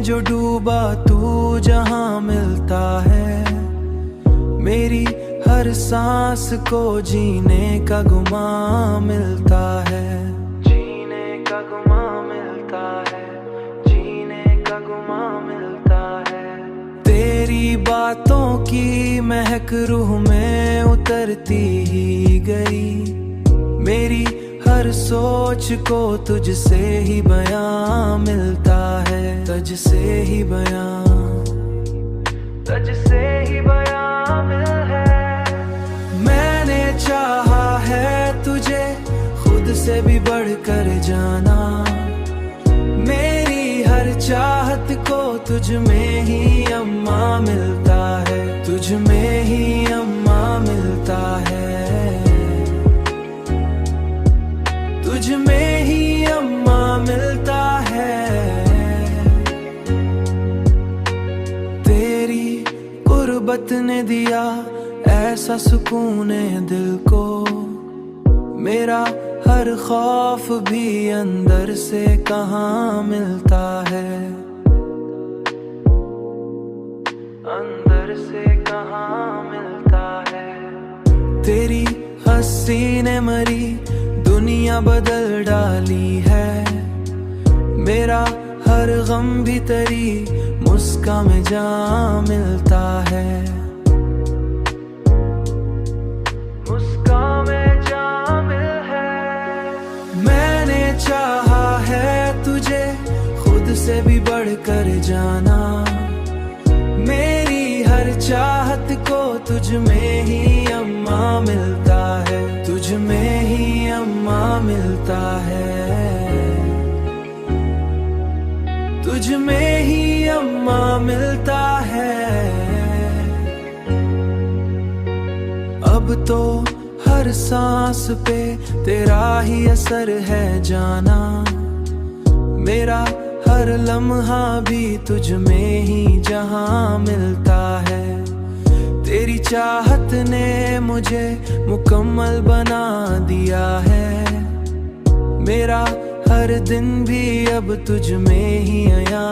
जो डूबा तू जहां मिलता है, मेरी हर सांस को जीने का गुमा मिलता है, जीने का गुमा मिलता है, जीने का गुमा मिलता है। तेरी बातों की महक रूह में उतरती ही गई, मेरी हर सोच को तुझसे ही बयां मिलता है, तुझसे ही बयां, तुझसे ही बयां मिल है। मैंने चाहा है तुझे खुद से भी बढ़कर जाना, मेरी हर चाहत को तुझ में ही अम्मा मिलता है, तुझ में ही अम्मा मिलता है, तुझ में ही अम्मा मिलता है। तेरी गुर्बत ने दिया ऐसा सुकून दिल को, मेरा हर खौफ भी अंदर से कहाँ मिलता है, अंदर से कहाँ मिलता है। तेरी हंसी ने मरी दुनिया बदल डाली है, मेरा हर गम भी तेरी मुस्कान में जा मिलता है, मुस्कान में जा मिल है। मैंने चाहा है तुझे खुद से भी बढ़कर जाना, मेरी हर चाहत को तुझ में ही अम्मा मिलता है, तुझ में ही अम्मा मिलता है, तुझ में ही अम्मा मिलता है। अब तो हर सांस पे तेरा ही असर है जाना, मेरा हर लम्हा भी तुझ में ही जहां मिलता है। तेरी चाहत ने मुझे मुकम्मल बना दिया है, मेरा हर दिन भी अब तुझ में ही आया